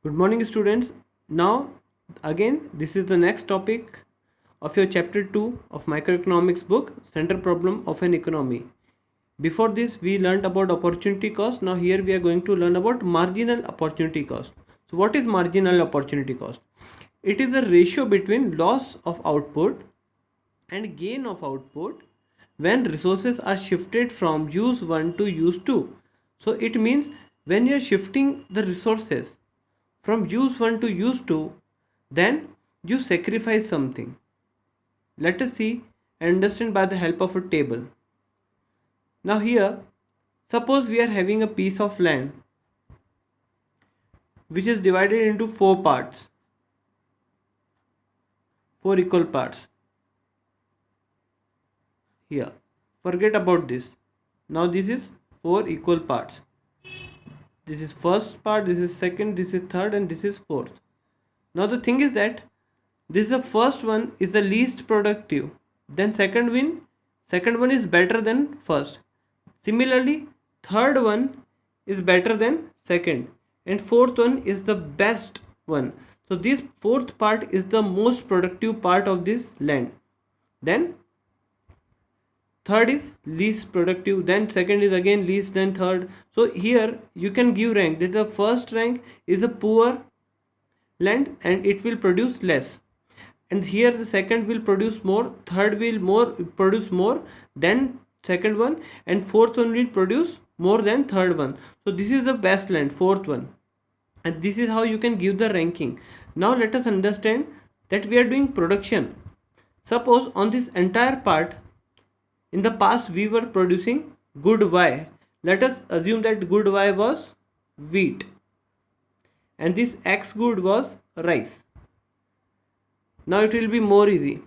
Good morning, students. Now, again, this is the next topic of your chapter 2 of microeconomics book, Central Problem of an Economy. Before this, we learned about opportunity cost. Now, here we are going to learn about marginal opportunity cost. So, what is marginal opportunity cost? It is the ratio between loss of output and gain of output when resources are shifted from use 1 to use 2. So, it means when you are shifting the resources from use 1 to use 2, then you sacrifice something. Let us see and understand by the help of a table. Now here, suppose we are having a piece of land which is divided into 4 parts, 4 equal parts. Here, forget about this. Now this is 4 equal parts. This is first part, this is second, this is third, and this is fourth. Now the thing is that this is the first one is the least productive, then second one is better than first. Similarly, third one is better than second, and fourth one is the best one. So this fourth part is the most productive part of this land. Then third is least productive, then second is again least, then third. So here you can give rank that the first rank is a poor land and it will produce less, and here the second will produce more, third will produce more than second one, and fourth one will produce more than third one. So this is the best land, fourth one, and this is how you can give the ranking. Now let us understand that we are doing production. Suppose on this entire part, in the past we were producing good Y. Let us assume that good Y was wheat and this X good was rice. Now it will be more easy.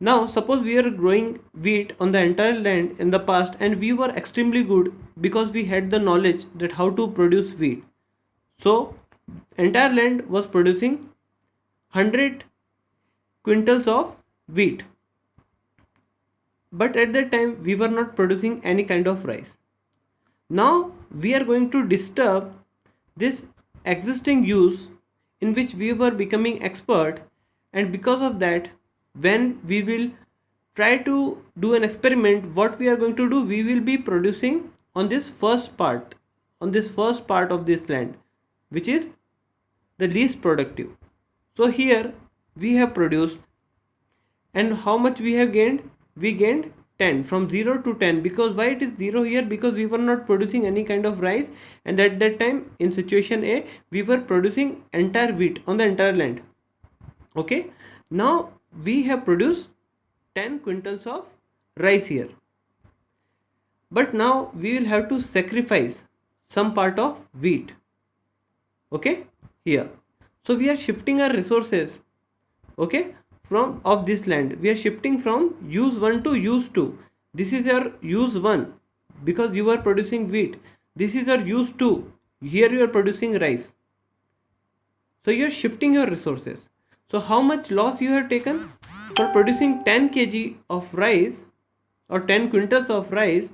Now suppose we are growing wheat on the entire land in the past and we were extremely good because we had the knowledge that how to produce wheat. So entire land was producing 100 quintals of wheat. But at that time we were not producing any kind of rice. Now we are going to disturb this existing use in which we were becoming expert, and because of that when we will try to do an experiment, what we are going to do, we will be producing on this first part of this land which is the least productive. So here we have produced, and how much we have gained? We gained 10, from 0 to 10. Because why it is 0 here? Because we were not producing any kind of rice, and at that time in situation A we were producing entire wheat on the entire land. Okay, now we have produced 10 quintals of rice here, but now we will have to sacrifice some part of wheat. Okay, here, so we are shifting our resources, okay, from of this land. We are shifting from use 1 to use 2. This is your use 1 because you are producing wheat. This is your use 2, here you are producing rice. So you are shifting your resources. So how much loss you have taken? For producing 10 kg of rice or 10 quintals of rice,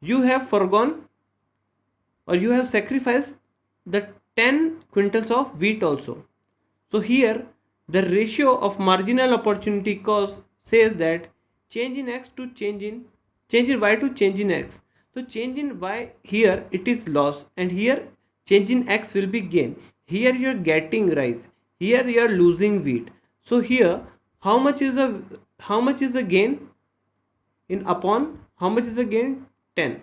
you have forgone or you have sacrificed the 10 quintals of wheat also. So here the ratio of marginal opportunity cost says that change in x to change in y to change in x. So change in y, here it is loss, and here change in x will be gain. Here you are getting rice, here you are losing wheat. So here how much is the gain in upon how much is the gain? 10.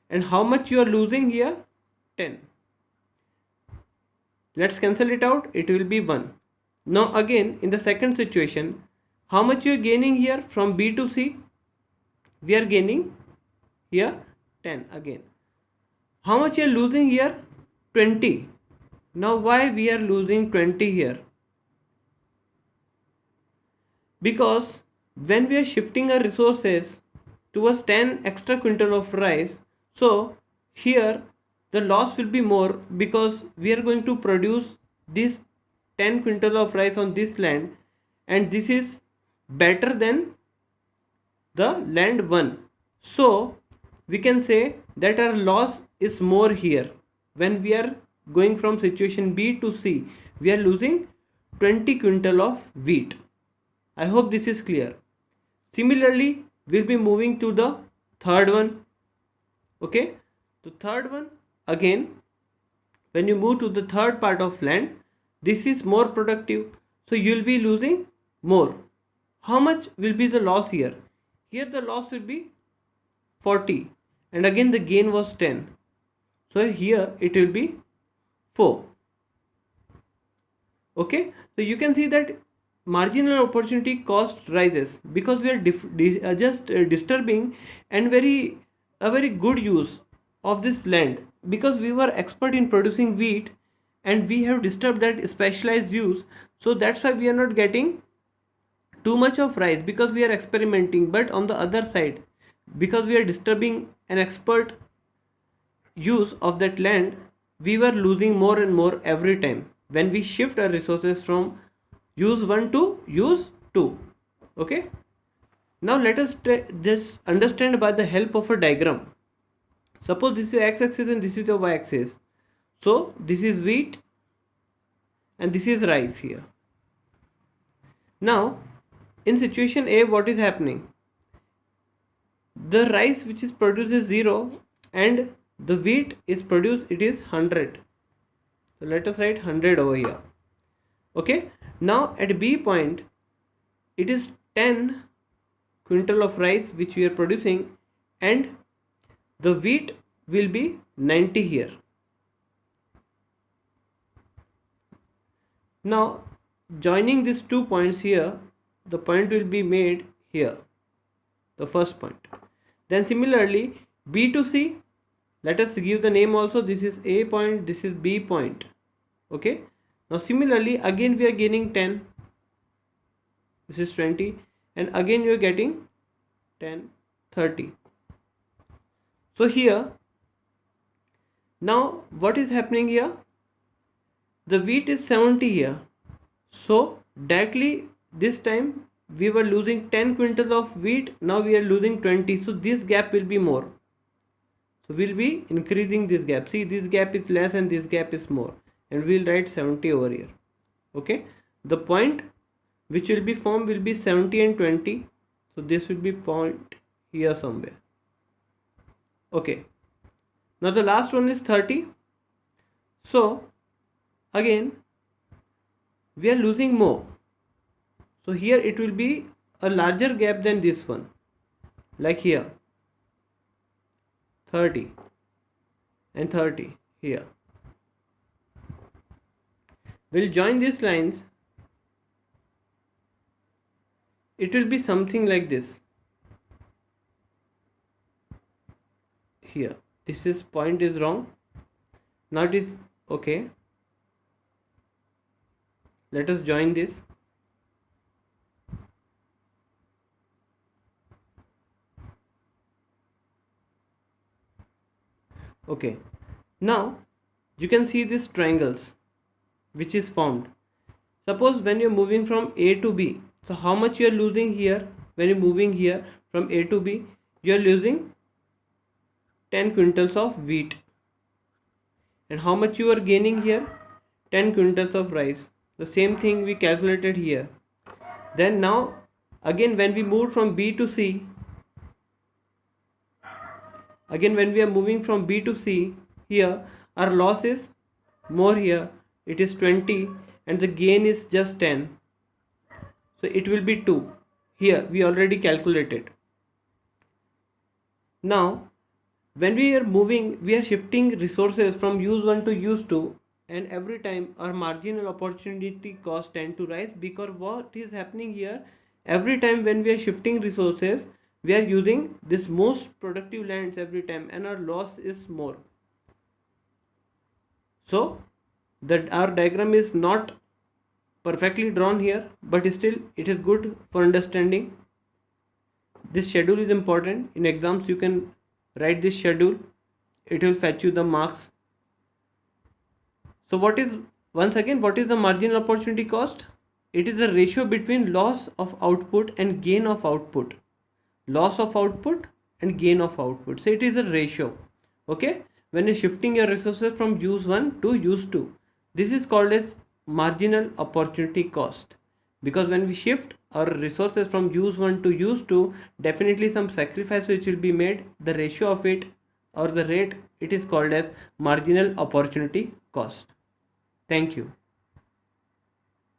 And how much you are losing here? 10. Let's cancel it out, it will be 1. Now again in the second situation, how much you are gaining here from B to C? We are gaining here 10 again. How much you are losing here? 20. Now why we are losing 20 here? Because when we are shifting our resources towards 10 extra quintal of rice, so here the loss will be more because we are going to produce this 10 quintal of rice on this land, and this is better than the land 1. So we can say that our loss is more here when we are going from situation B to C, we are losing 20 quintal of wheat. I hope this is clear. Similarly, we'll be moving to the third one. Okay, the third one, again, when you move to the third part of land, this is more productive, so you'll be losing more. How much will be the loss here? Here the loss will be 40, and again the gain was 10, so here it will be 4. Okay, so you can see that marginal opportunity cost rises because we are just disturbing and a very good use of this land, because we were expert in producing wheat and we have disturbed that specialized use. So that's why we are not getting too much of rice, because we are experimenting. But on the other side, because we are disturbing an expert use of that land, we were losing more and more every time when we shift our resources from use 1 to use 2. Okay, now let us just understand by the help of a diagram. Suppose this is x-axis and this is the y-axis. So this is wheat and this is rice here. Now in situation A, what is happening? The rice which is produced is 0 and the wheat is produced, it is 100. So let us write 100 over here. Okay, now at B point, it is 10 quintal of rice which we are producing, and the wheat will be 90 here. Now joining these 2 points here, the point will be made here, the first point. Then similarly B to C, let us give the name also. This is A point, this is B point. Okay, now similarly again we are gaining 10, this is 20, and again you are getting 10, 30. So here, now what is happening here? The wheat is 70 here, so directly this time we were losing 10 quintals of wheat, now we are losing 20, so this gap will be more. So we'll be increasing this gap. See, this gap is less and this gap is more, and we'll write 70 over here. Okay, the point which will be formed will be 70 and 20, so this will be point here somewhere. Okay, now the last one is 30. So again we are losing more, so here it will be a larger gap than this one, like here 30 and 30 here. We'll join these lines, it will be something like this. Here this is point is wrong, now it is okay. Let us join this. Okay, now you can see these triangles which is formed. Suppose when you're moving from A to B, so how much you are losing here? When you're moving here from A to B, you are losing 10 quintals of wheat. And how much you are gaining here? 10 quintals of rice. The same thing we calculated here. Then now again when we moved from B to C, again when we are moving from B to C, here our loss is more, here it is 20 and the gain is just 10, so it will be 2. Here we already calculated. Now when we are moving, we are shifting resources from use 1 to use 2, and every time our marginal opportunity cost tend to rise, because what is happening here, every time when we are shifting resources, we are using this most productive lands every time, and our loss is more. So that our diagram is not perfectly drawn here, but still it is good for understanding. This schedule is important. In exams you can write this schedule, it will fetch you the marks. So what is, once again, what is the marginal opportunity cost? It is the ratio between loss of output and gain of output. Loss of output and gain of output. So it is a ratio. Okay, when you're shifting your resources from use 1 to use 2. This is called as marginal opportunity cost, because when we shift our resources from use 1 to use 2, definitely some sacrifice which will be made. The ratio of it or the rate, it is called as marginal opportunity cost. Thank you.